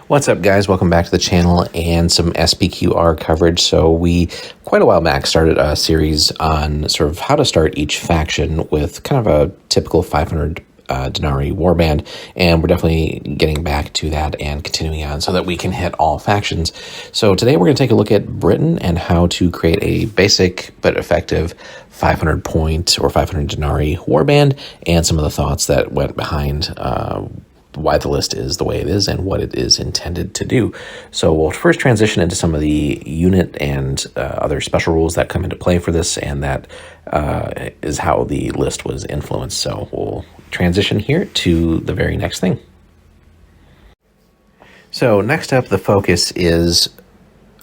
What's up, guys? Welcome back to the channel and some SPQR coverage. So we, quite a while back, started a series on sort of how to start each faction with kind of a typical 500 Denarii Warband, and we're definitely getting back to that and continuing on so that we can hit all factions. So today we're going to take a look at Britain and how to create a basic but effective 500 point or 500 Denarii Warband, and some of the thoughts that went behind why the list is the way it is and what it is intended to do. So we'll first transition into some of the unit and other special rules that come into play for this, and that is how the list was influenced. So we'll transition here to the very next thing. So next up, the focus is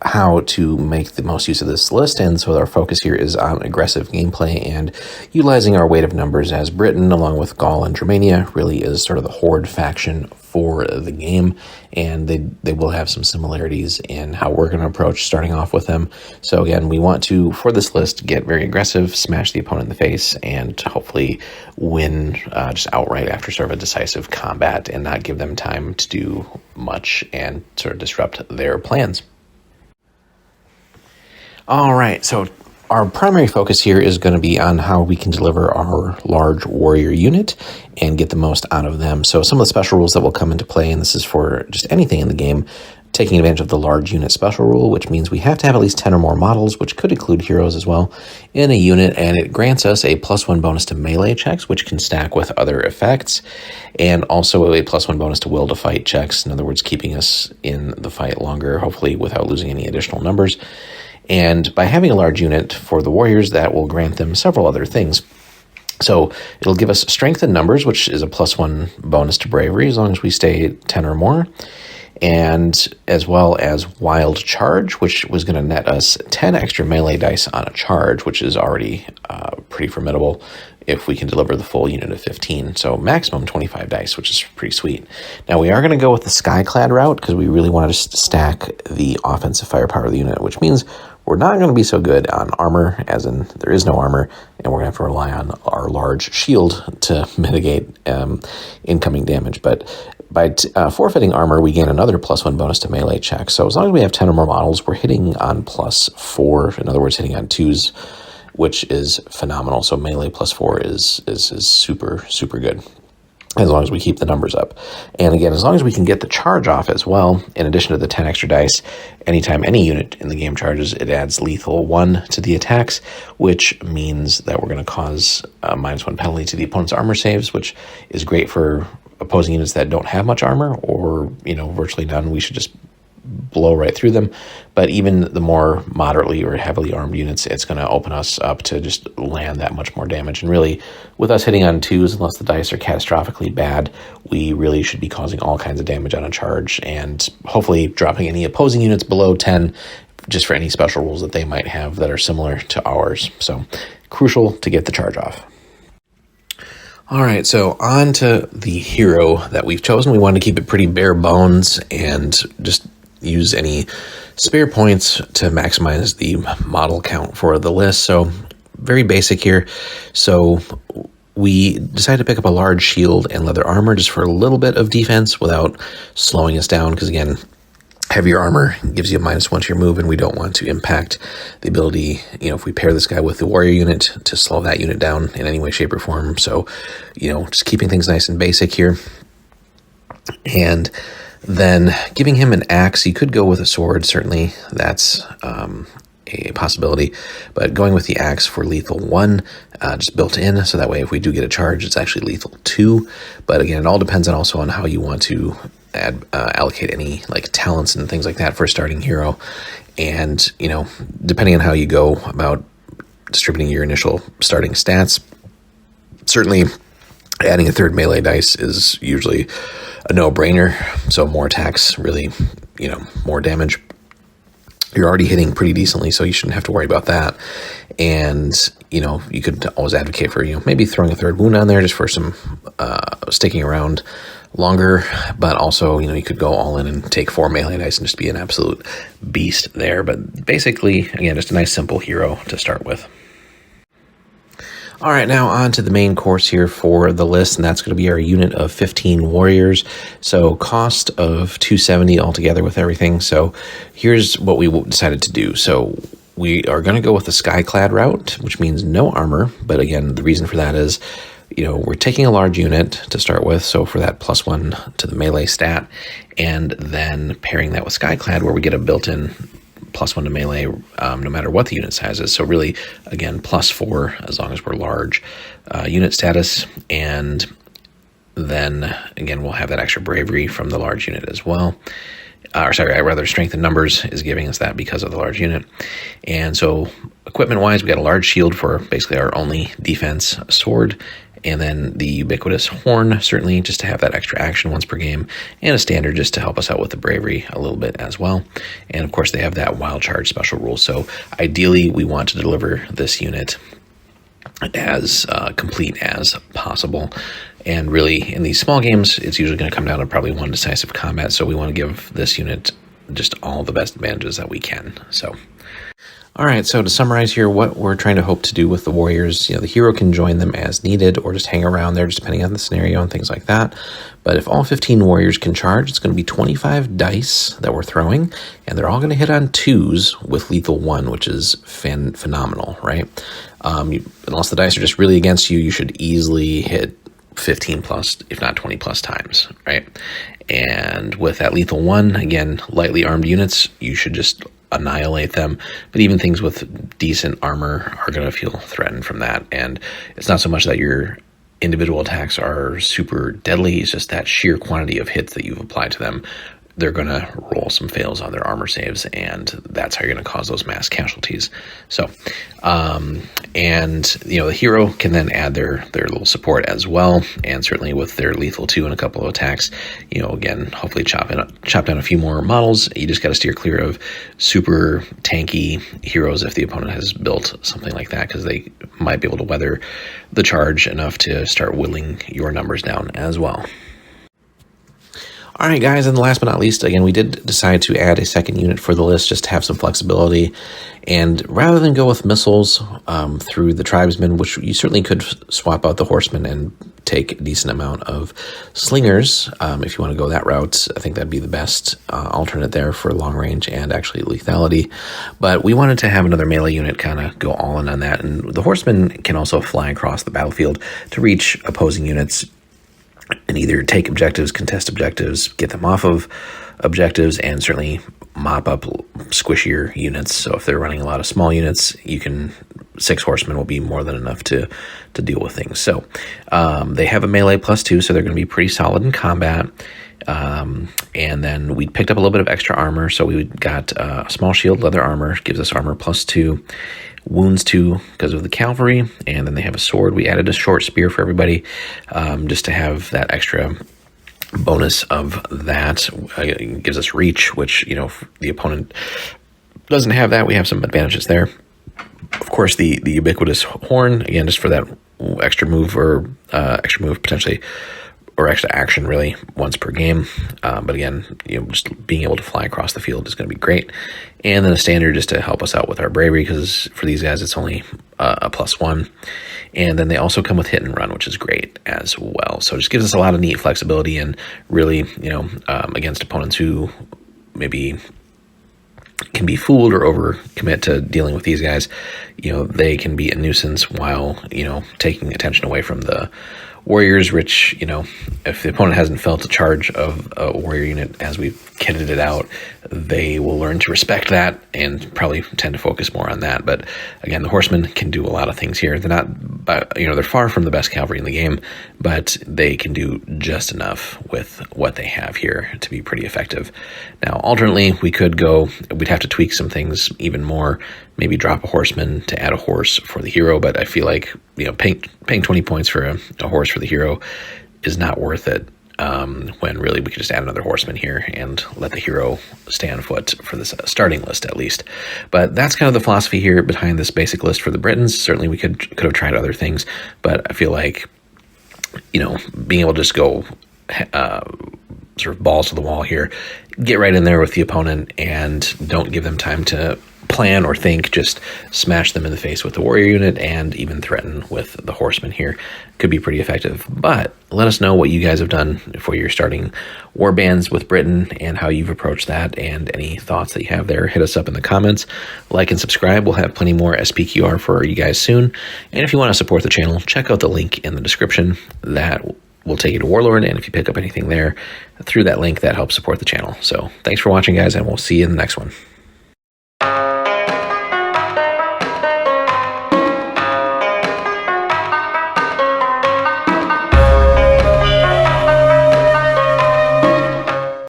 how to make the most use of this list, and so our focus here is on aggressive gameplay and utilizing our weight of numbers, as Britain, along with Gaul and Germania, really is sort of the horde faction for the game, and they will have some similarities in how we're going to approach starting off with them. So again, we want to, for this list, get very aggressive, smash the opponent in the face, and hopefully win just outright after sort of a decisive combat, and not give them time to do much and sort of disrupt their plans. All right, so our primary focus here is going to be on how we can deliver our large warrior unit and get the most out of them. So some of the special rules that will come into play, and this is for just anything in the game, taking advantage of the large unit special rule, which means we have to have at least 10 or more models, which could include heroes as well, in a unit, and it grants us a +1 bonus to melee checks, which can stack with other effects, and also a +1 bonus to will to fight checks, in other words, keeping us in the fight longer, hopefully without losing any additional numbers. And by having a large unit for the warriors, that will grant them several other things. So it'll give us strength in numbers, which is a +1 bonus to bravery as long as we stay 10 or more, and as well as wild charge, which was going to net us 10 extra melee dice on a charge, which is already pretty formidable if we can deliver the full unit of 15. So maximum 25 dice, which is pretty sweet. Now we are going to go with the Skyclad route because we really want to just stack the offensive firepower of the unit, which means we're not going to be so good on armor, as in there is no armor, and we're going to have to rely on our large shield to mitigate incoming damage. But by forfeiting armor, we gain another +1 bonus to melee checks. So as long as we have 10 or more models, we're hitting on +4, in other words, hitting on 2s, which is phenomenal. So melee +4 is super, super good, as long as we keep the numbers up. And again, as long as we can get the charge off as well, in addition to the 10 extra dice, anytime any unit in the game charges, it adds lethal 1 to the attacks, which means that we're going to cause a -1 penalty to the opponent's armor saves, which is great for opposing units that don't have much armor, or, virtually none. We should just blow right through them. But even the more moderately or heavily armed units, it's going to open us up to just land that much more damage. And really, with us hitting on 2s, unless the dice are catastrophically bad, we really should be causing all kinds of damage on a charge, and hopefully dropping any opposing units below 10 just for any special rules that they might have that are similar to ours. So crucial to get the charge off. All right, so on to the hero that we've chosen. We want to keep it pretty bare bones and just use any spare points to maximize the model count for the list. So very basic here. So we decided to pick up a large shield and leather armor just for a little bit of defense without slowing us down, because again, heavier armor gives you a -1 to your move, and we don't want to impact the ability, if we pair this guy with the warrior unit, to slow that unit down in any way, shape, or form. So, just keeping things nice and basic here. And then giving him an axe. You could go with a sword, certainly that's a possibility, but going with the axe for lethal 1, just built in, so that way if we do get a charge, it's actually lethal 2. But again, it all depends also on how you want to allocate any talents and things like that for a starting hero, and depending on how you go about distributing your initial starting stats. Certainly adding a 3rd melee dice is usually a no-brainer, so more attacks, really, more damage. You're already hitting pretty decently, so you shouldn't have to worry about that. And, you could always advocate for, maybe throwing a 3rd wound on there just for some sticking around longer, but also, you could go all in and take 4 melee dice and just be an absolute beast there. But basically, again, just a nice simple hero to start with. All right, now on to the main course here for the list, and that's going to be our unit of 15 warriors. So cost of 270 altogether with everything. So here's what we decided to do. So we are going to go with the Skyclad route, which means no armor. But again, the reason for that is, we're taking a large unit to start with, so for that +1 to the melee stat, and then pairing that with Skyclad, where we get a built-in +1 to melee no matter what the unit size is. So really, again, +4 as long as we're large unit status, and then again we'll have that extra bravery from the large unit as well. Strength in numbers is giving us that because of the large unit. And so equipment-wise, we got a large shield for basically our only defense sword, and then the ubiquitous horn, certainly just to have that extra action once per game, and a standard just to help us out with the bravery a little bit as well. And of course, they have that wild charge special rule. So ideally, we want to deliver this unit as complete as possible. And really, in these small games, it's usually going to come down to probably one decisive combat. So we want to give this unit just all the best advantages that we can. So, all right, so to summarize here, what we're trying to hope to do with the warriors, the hero can join them as needed or just hang around there, just depending on the scenario and things like that. But if all 15 warriors can charge, it's going to be 25 dice that we're throwing, and they're all going to hit on 2s with lethal 1, which is phenomenal, right? Unless the dice are just really against you, you should easily hit 15 plus, if not 20 plus times, right? And with that lethal 1, again, lightly armed units, you should just annihilate them. But even things with decent armor are going to feel threatened from that. And it's not so much that your individual attacks are super deadly, it's just that sheer quantity of hits that you've applied to them. They're going to roll some fails on their armor saves, and that's how you're going to cause those mass casualties. So, the hero can then add their little support as well, and certainly with their lethal 2 and a couple of attacks, again, hopefully chop down a few more models. You just got to steer clear of super tanky heroes if the opponent has built something like that, because they might be able to weather the charge enough to start whittling your numbers down as well. All right, guys, and last but not least, again, we did decide to add a second unit for the list just to have some flexibility. And rather than go with missiles through the tribesmen, which you certainly could swap out the horsemen and take a decent amount of slingers, if you want to go that route, I think that'd be the best alternate there for long range and actually lethality. But we wanted to have another melee unit kind of go all in on that. And the horsemen can also fly across the battlefield to reach opposing units and either take objectives, contest objectives, get them off of objectives, and certainly mop up squishier units. So if they're running a lot of small units, 6 horsemen will be more than enough to deal with things. So they have a melee +2, so they're going to be pretty solid in combat. And then we picked up a little bit of extra armor. So we got a small shield, leather armor, gives us armor +2. Wounds 2 because of the cavalry, and then they have a sword. We added a short spear for everybody just to have that extra bonus of that. It gives us reach, which, if the opponent doesn't have that, we have some advantages there. Of course, the ubiquitous horn, again, just for that extra move potentially, or extra action really once per game. But again, just being able to fly across the field is going to be great. And then a standard just to help us out with our bravery, because for these guys, it's only a +1. And then they also come with hit and run, which is great as well. So it just gives us a lot of neat flexibility, and really, against opponents who maybe can be fooled or overcommit to dealing with these guys, they can be a nuisance while, taking attention away from the warriors, which, if the opponent hasn't felt a charge of a warrior unit as we've kitted it out, they will learn to respect that and probably tend to focus more on that. But again, the horsemen can do a lot of things here. They're not, they're far from the best cavalry in the game, but they can do just enough with what they have here to be pretty effective. Now, alternately, we'd have to tweak some things even more, maybe drop a horseman to add a horse for the hero, but I feel like, paying 20 points for a horse for the hero is not worth it, when really we could just add another horseman here and let the hero stay on foot for this starting list at least. But that's kind of the philosophy here behind this basic list for the Britons. Certainly we could have tried other things, but I feel like, being able to just go sort of balls to the wall here, get right in there with the opponent and don't give them time to plan or think, just smash them in the face with the warrior unit and even threaten with the horsemen here. Could be pretty effective. But let us know what you guys have done for your starting war bands with Britain and how you've approached that, and any thoughts that you have there. Hit us up in the comments. Like and subscribe. We'll have plenty more SPQR for you guys soon. And if you want to support the channel, check out the link in the description. That will take you to Warlord, and if you pick up anything there through that link, that helps support the channel. So thanks for watching, guys, and we'll see you in the next one.